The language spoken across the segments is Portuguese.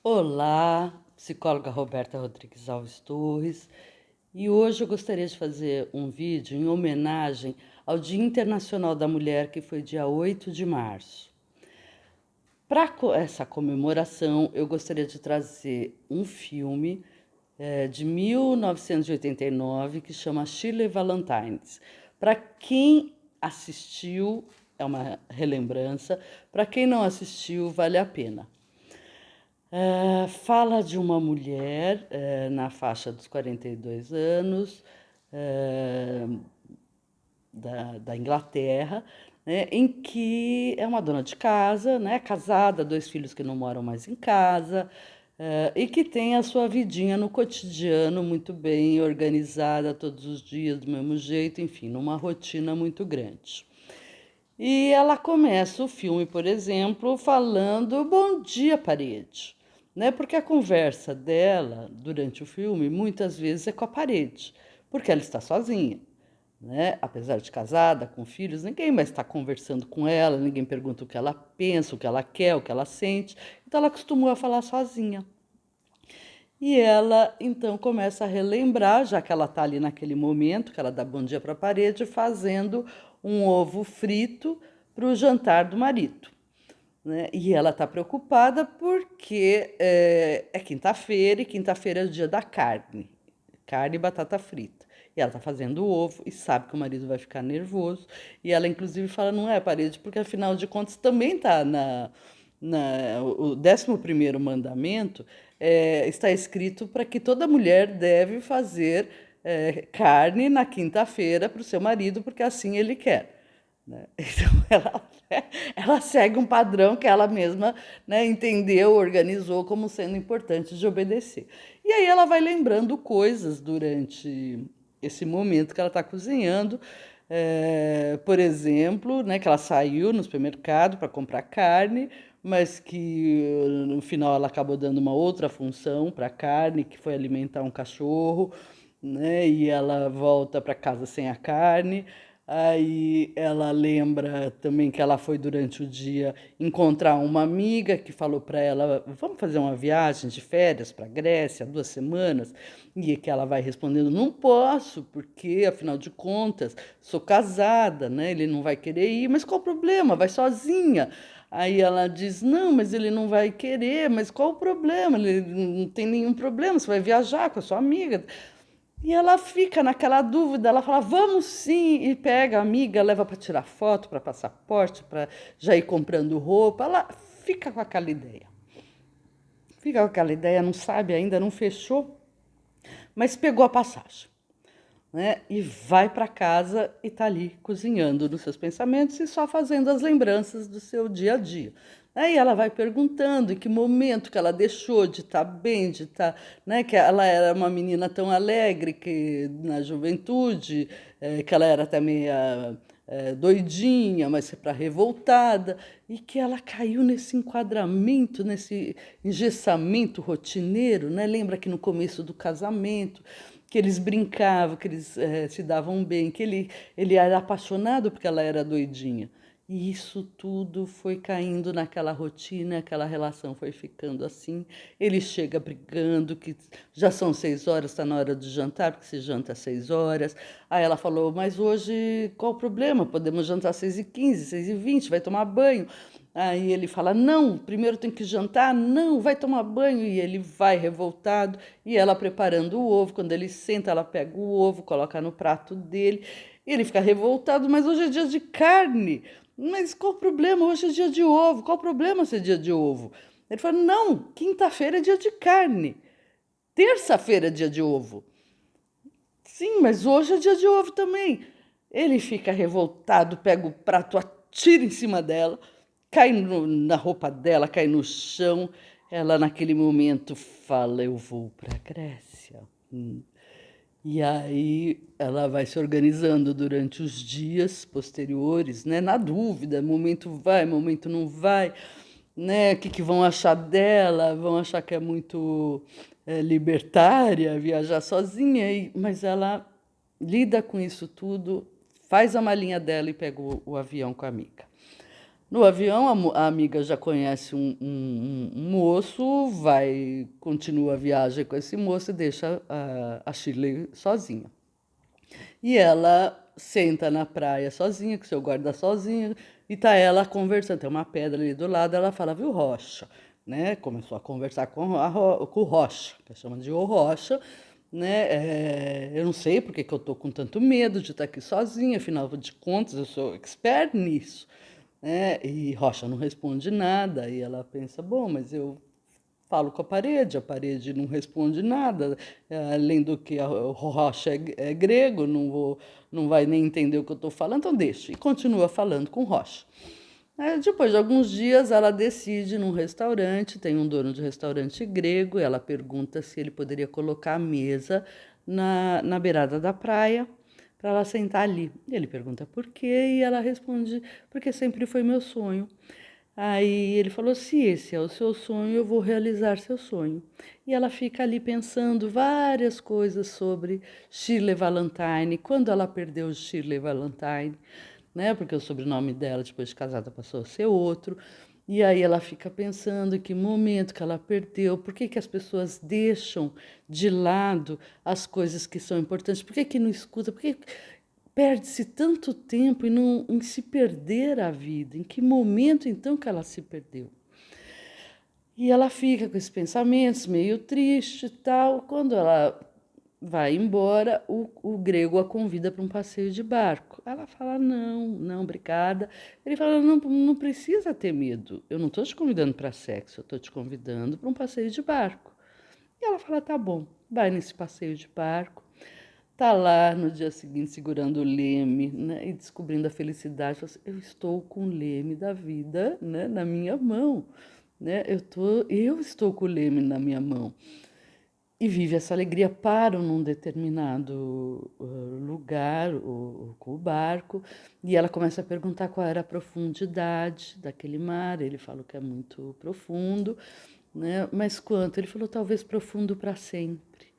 Olá, psicóloga Roberta Rodrigues Alves Torres, e hoje eu gostaria de fazer um vídeo em homenagem ao Dia Internacional da Mulher, que foi dia 8 de março. Para essa comemoração, eu gostaria de trazer um filme de 1989 que chama Shirley Valentines. Para quem assistiu, é uma relembrança, para quem não assistiu, vale a pena. Fala de uma mulher na faixa dos 42 anos, eh, da Inglaterra, né, em que é uma dona de casa, né, casada, dois filhos que não moram mais em casa, e que tem a sua vidinha no cotidiano muito bem organizada, todos os dias do mesmo jeito, enfim, numa rotina muito grande. E ela começa o filme, por exemplo, falando bom dia, parede, né? Porque a conversa dela durante o filme muitas vezes é com a parede, porque ela está sozinha, né? Apesar de casada, com filhos, ninguém mais está conversando com ela, ninguém pergunta o que ela pensa, o que ela quer, o que ela sente. Então ela acostumou a falar sozinha. E ela então começa a relembrar, já que ela está ali naquele momento, que ela dá bom dia para a parede, fazendo um ovo frito para o jantar do marido. Né? E ela está preocupada porque é quinta-feira e quinta-feira é o dia da carne, carne e batata frita. E ela está fazendo o ovo e sabe que o marido vai ficar nervoso. E ela, inclusive, fala: não é parede, porque afinal de contas também está o 11º mandamento, está escrito para que toda mulher deve fazer carne na quinta-feira para o seu marido, porque assim ele quer. Né? Então, ela segue um padrão que ela mesma, né, entendeu, organizou como sendo importante de obedecer. E aí ela vai lembrando coisas durante esse momento que ela está cozinhando. Por exemplo, né, que ela saiu no supermercado para comprar carne, mas que no final ela acabou dando uma outra função para a carne, que foi alimentar um cachorro, né, e ela volta para casa sem a carne. Aí ela lembra também que ela foi durante o dia encontrar uma amiga que falou para ela: vamos fazer uma viagem de férias para a Grécia, 2 semanas. E que ela vai respondendo: não posso, porque afinal de contas sou casada, né? Ele não vai querer ir, mas qual o problema? Vai sozinha. Aí ela diz: não, mas ele não vai querer, mas qual o problema? Ele não tem nenhum problema, você vai viajar com a sua amiga. E ela fica naquela dúvida, ela fala, vamos sim, e pega a amiga, leva para tirar foto, para passaporte, para já ir comprando roupa. Ela fica com aquela ideia. Fica com aquela ideia, não sabe ainda, não fechou, mas pegou a passagem. Né? E vai para casa e está ali cozinhando nos seus pensamentos e só fazendo as lembranças do seu dia a dia. Aí ela vai perguntando em que momento que ela deixou de estar bem, de estar, né, que ela era uma menina tão alegre que na juventude, que ela era até meia doidinha, mas para revoltada, e que ela caiu nesse enquadramento, nesse engessamento rotineiro, né? Lembra que no começo do casamento que eles brincavam, que eles se davam bem, que ele era apaixonado porque ela era doidinha. E isso tudo foi caindo naquela rotina, aquela relação foi ficando assim. Ele chega brigando, que já são 6 horas, está na hora de jantar, porque se janta às 6 horas. Aí ela falou, mas hoje qual o problema? Podemos jantar às 6h15, 6h20, vai tomar banho. Aí ele fala, não, primeiro tem que jantar, não, vai tomar banho. E ele vai revoltado, e ela preparando o ovo. Quando ele senta, ela pega o ovo, coloca no prato dele. E ele fica revoltado, mas hoje é dia de carne. Mas qual o problema? Hoje é dia de ovo. Qual o problema ser dia de ovo? Ele fala, não, quinta-feira é dia de carne. Terça-feira é dia de ovo. Sim, mas hoje é dia de ovo também. Ele fica revoltado, pega o prato, atira em cima dela, cai na roupa dela, cai no chão. Ela, naquele momento, fala: eu vou para a Grécia. E aí ela vai se organizando durante os dias posteriores, né? Na dúvida, momento vai, momento não vai, né? O que, que vão achar dela? Vão achar que é muito libertária, viajar sozinha, mas ela lida com isso tudo, faz a malinha dela e pega o avião com a amiga. No avião, a amiga já conhece um moço, continua a viagem com esse moço e deixa a Shirley sozinha. E ela senta na praia sozinha, com seu guarda sozinha, e tá ela conversando. Tem uma pedra ali do lado, ela fala, viu, Rocha? Né? Começou a conversar com o Rocha, que chama de O Rocha, né? Eu não sei porque que eu tô com tanto medo de estar aqui sozinha, afinal de contas, eu sou expert nisso, né? E Rocha não responde nada, e ela pensa, bom, mas eu falo com a parede não responde nada, além do que o Rocha é grego, não vai nem entender o que eu estou falando, então deixa. E continua falando com o Rocha. Depois de alguns dias, ela decide num restaurante, tem um dono de restaurante grego, ela pergunta se ele poderia colocar a mesa na beirada da praia para ela sentar ali. Ele pergunta por quê e ela responde, porque sempre foi meu sonho. Aí ele falou: se esse é o seu sonho, eu vou realizar seu sonho. E ela fica ali pensando várias coisas sobre Shirley Valentine, quando ela perdeu Shirley Valentine, né? Porque o sobrenome dela, depois de casada, passou a ser outro. E aí ela fica pensando em que momento que ela perdeu, por que que as pessoas deixam de lado as coisas que são importantes, por que que não escuta, por que perde-se tanto tempo em se perder a vida, em que momento então que ela se perdeu? E ela fica com esses pensamentos, meio triste e tal. Quando ela vai embora, o grego a convida para um passeio de barco. Ela fala: não, não, obrigada. Ele fala: não, não precisa ter medo. Eu não estou te convidando para sexo, eu estou te convidando para um passeio de barco. E ela fala: tá bom, vai nesse passeio de barco. Tá lá no dia seguinte segurando o leme, né, e descobrindo a felicidade. Fala assim, eu estou com o leme da vida, né, na minha mão. Né? Eu estou com o leme na minha mão. E vive essa alegria, param num determinado lugar, com o barco, e ela começa a perguntar qual era a profundidade daquele mar. Ele falou que é muito profundo, né? Mas quanto? Ele falou talvez profundo para sempre.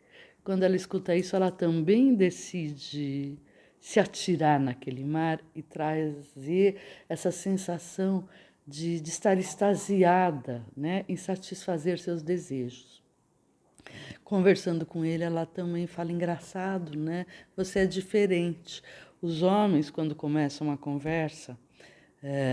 Quando ela escuta isso, ela também decide se atirar naquele mar e trazer essa sensação de estar extasiada, né, em satisfazer seus desejos. Conversando com ele, ela também fala engraçado, né? Você é diferente. Os homens, quando começam uma conversa,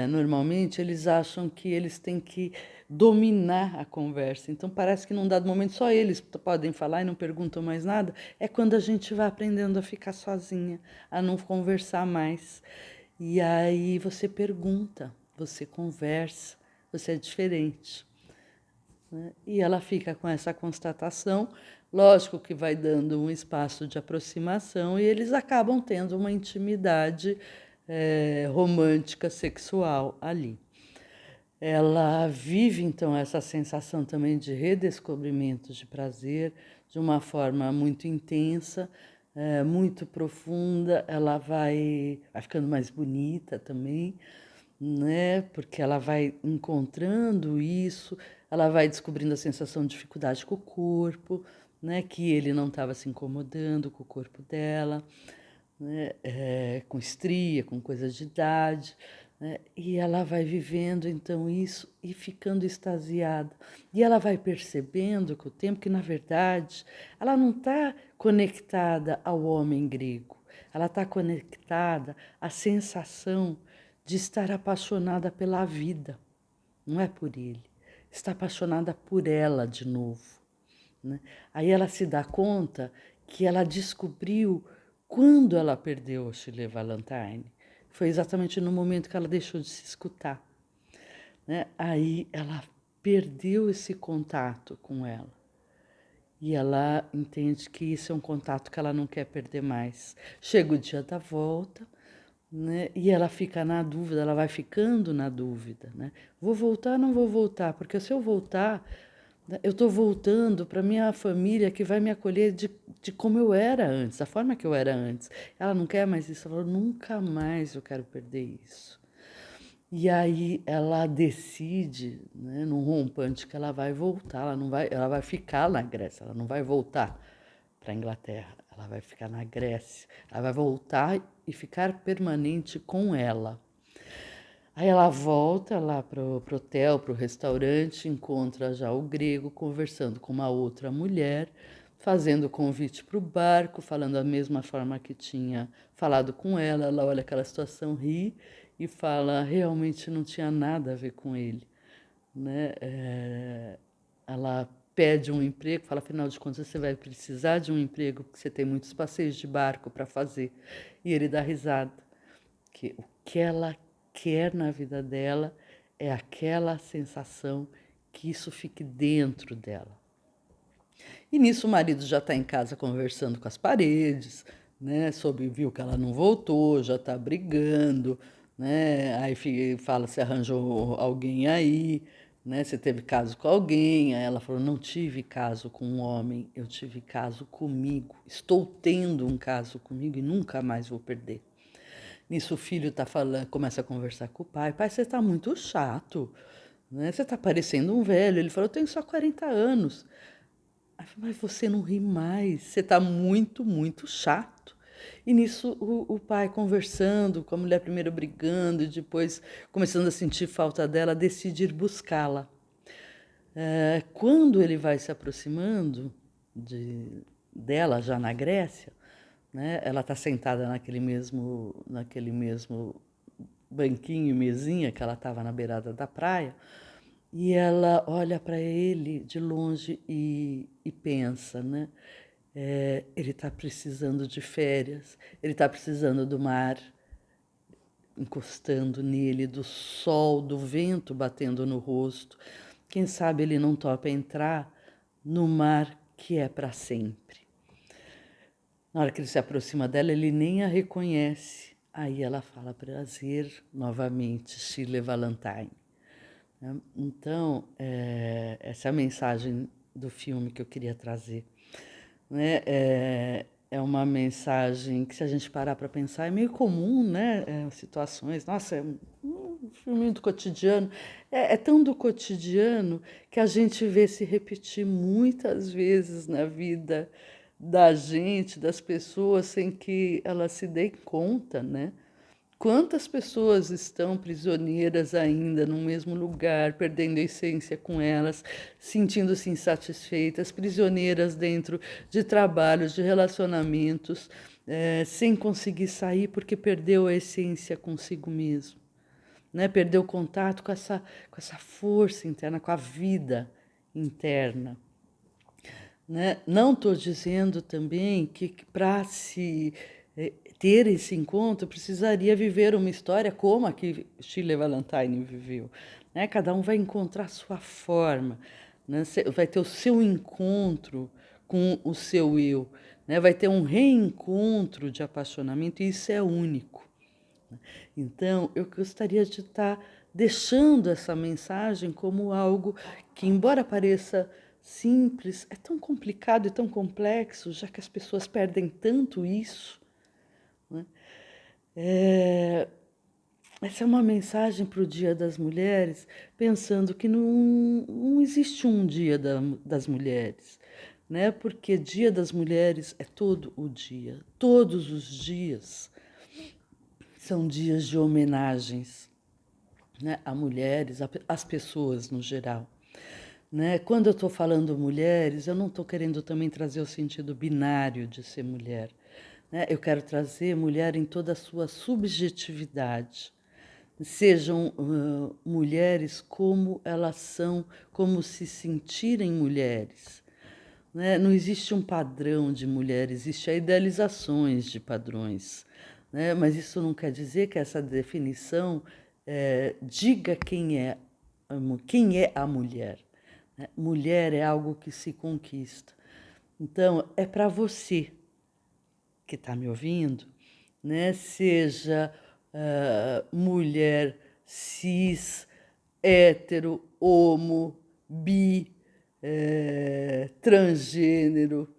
normalmente eles acham que eles têm que dominar a conversa. Então parece que num dado momento só eles podem falar e não perguntam mais nada. É quando a gente vai aprendendo a ficar sozinha, a não conversar mais. E aí você pergunta, você conversa, você é diferente, né? E ela fica com essa constatação, lógico que vai dando um espaço de aproximação e eles acabam tendo uma intimidade romântica, sexual ali. Ela vive então essa sensação também de redescobrimento de prazer de uma forma muito intensa, muito profunda. Ela vai ficando mais bonita também, né? Porque ela vai encontrando isso, ela vai descobrindo a sensação de dificuldade com o corpo, né? Que ele não estava se incomodando com o corpo dela, né? Com estria, com coisa de idade, né? E ela vai vivendo então isso e ficando extasiada. E ela vai percebendo com o tempo que, na verdade, ela não está conectada ao homem grego, ela está conectada à sensação de estar apaixonada pela vida, não é por ele, está apaixonada por ela de novo, né? Aí ela se dá conta que ela descobriu quando ela perdeu a Shirley Valentine. Foi exatamente no momento que ela deixou de se escutar, né? Aí ela perdeu esse contato com ela. E ela entende que isso é um contato que ela não quer perder mais. Chega o dia da volta, né? E ela fica na dúvida, ela vai ficando na dúvida, né? Vou voltar, não vou voltar, porque se eu voltar, né, eu estou voltando para minha família que vai me acolher de como eu era antes, da forma que eu era antes. Ela não quer mais isso, ela falou, nunca mais eu quero perder isso. E aí ela decide, né, num rompante, que ela vai voltar, ela vai ficar na Grécia, ela não vai voltar para a Inglaterra, ela vai ficar na Grécia, ela vai voltar e ficar permanente com ela. Aí ela volta lá pro hotel, pro restaurante, encontra já o grego conversando com uma outra mulher, fazendo o convite para o barco, falando da mesma forma que tinha falado com ela. Ela olha aquela situação, ri e fala, realmente não tinha nada a ver com ele, né? Ela pede um emprego, fala, afinal de contas, você vai precisar de um emprego porque você tem muitos passeios de barco para fazer. E ele dá risada, que o que ela quer na vida dela é aquela sensação que isso fique dentro dela. E nisso o marido já está em casa conversando com as paredes, né? Viu que ela não voltou, já está brigando, né? Aí fala se arranjou alguém aí, né? Se teve caso com alguém. Aí ela falou: não tive caso com um homem, eu tive caso comigo. Estou tendo um caso comigo e nunca mais vou perder. Nisso o filho tá falando, começa a conversar com o pai. Pai, você está muito chato, né? Você está parecendo um velho. Ele falou: eu tenho só 40 anos. Aí eu falei, mas você não ri mais, você está muito, muito chato. E nisso o pai conversando com a mulher, primeiro brigando, e depois começando a sentir falta dela, decide ir buscá-la. Quando ele vai se aproximando dela, já na Grécia, né, ela está sentada naquele mesmo banquinho e mesinha que ela estava na beirada da praia, e ela olha para ele de longe e pensa, né? Ele está precisando de férias, ele está precisando do mar encostando nele, do sol, do vento batendo no rosto. Quem sabe ele não topa entrar no mar que é para sempre. Na hora que ele se aproxima dela, ele nem a reconhece. Aí ela fala prazer novamente, Shirley Valentine. Então, essa é a mensagem do filme que eu queria trazer. Né? É uma mensagem que, se a gente parar para pensar, é meio comum, né? Situações, nossa, é um filme do cotidiano. É tão do cotidiano que a gente vê se repetir muitas vezes na vida da gente, das pessoas, sem que elas se deem conta, né? Quantas pessoas estão prisioneiras ainda no mesmo lugar, perdendo a essência com elas, sentindo-se insatisfeitas, prisioneiras dentro de trabalhos, de relacionamentos, sem conseguir sair porque perdeu a essência consigo mesmo, né? Perdeu o contato com essa força interna, com a vida interna. Né? Não estou dizendo também que para se ter esse encontro precisaria viver uma história como a que Shirley Valentine viveu. Né? Cada um vai encontrar a sua forma, né? Vai ter o seu encontro com o seu eu, né? Vai ter um reencontro de apaixonamento e isso é único. Então, eu gostaria de estar deixando essa mensagem como algo que, embora pareça simples, é tão complicado e tão complexo, já que as pessoas perdem tanto isso. Né? Essa é uma mensagem para o Dia das Mulheres, pensando que não existe um Dia das Mulheres, né? Porque Dia das Mulheres é todo o dia, todos os dias são dias de homenagens, né, a mulheres, às pessoas no geral. Né? Quando eu estou falando mulheres, eu não estou querendo também trazer o sentido binário de ser mulher. Né? Eu quero trazer mulher em toda a sua subjetividade. Sejam mulheres como elas são, como se sentirem mulheres. Né? Não existe um padrão de mulher, existe idealizações de padrões. Né? Mas isso não quer dizer que essa definição diga quem é a mulher. Né? Mulher é algo que se conquista. Então, é para você que está me ouvindo, né? Seja mulher cis, hétero, homo, bi, transgênero,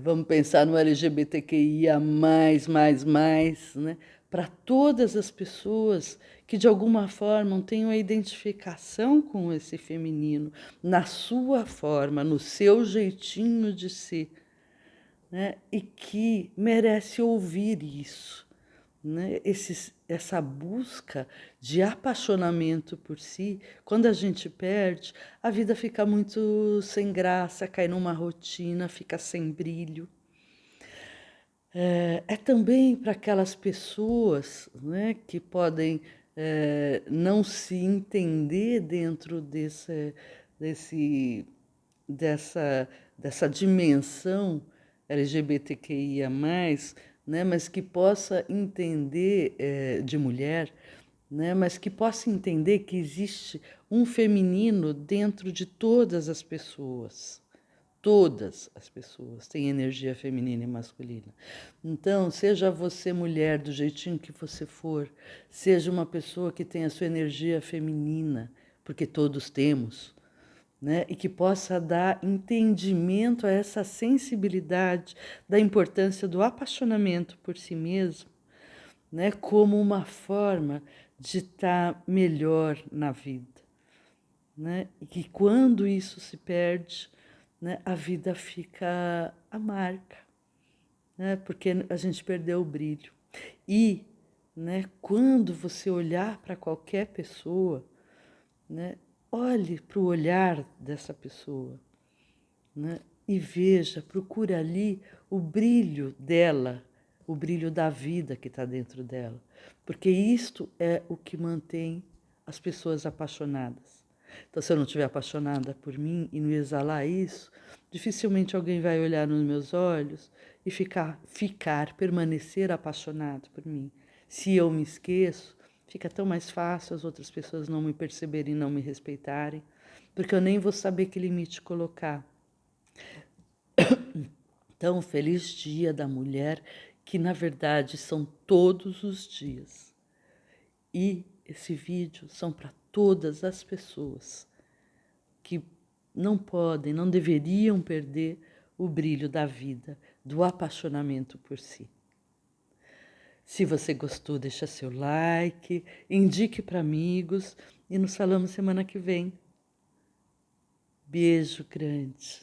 vamos pensar no LGBTQIA, né? Para todas as pessoas que de alguma forma tenham a identificação com esse feminino, na sua forma, no seu jeitinho de ser, né? E que merece ouvir isso. né? Essa busca de apaixonamento por si, quando a gente perde, a vida fica muito sem graça, cai numa rotina, fica sem brilho. É também para aquelas pessoas, né, que podem não se entender dentro desse, dessa dimensão LGBTQIA+, né, mas que possa entender de mulher, né, mas que possa entender que existe um feminino dentro de todas as pessoas. Todas as pessoas têm energia feminina e masculina. Então, seja você mulher do jeitinho que você for, seja uma pessoa que tenha a sua energia feminina, porque todos temos, né? E que possa dar entendimento a essa sensibilidade da importância do apaixonamento por si mesmo, né? Como uma forma de estar melhor na vida, né? E que quando isso se perde, né, a vida fica amarga, né? Porque a gente perdeu o brilho. E, né, quando você olhar para qualquer pessoa, né, olhe para o olhar dessa pessoa, né, e veja, procure ali o brilho dela, o brilho da vida que está dentro dela, porque isto é o que mantém as pessoas apaixonadas. Então, se eu não estiver apaixonada por mim e não exalar isso, dificilmente alguém vai olhar nos meus olhos e permanecer apaixonado por mim. Se eu me esqueço, fica tão mais fácil as outras pessoas não me perceberem, não me respeitarem, porque eu nem vou saber que limite colocar. Então, feliz Dia da Mulher, que na verdade são todos os dias. E esse vídeo são para todas as pessoas que não podem, não deveriam perder o brilho da vida, do apaixonamento por si. Se você gostou, deixa seu like, indique para amigos e nos falamos semana que vem. Beijo grande.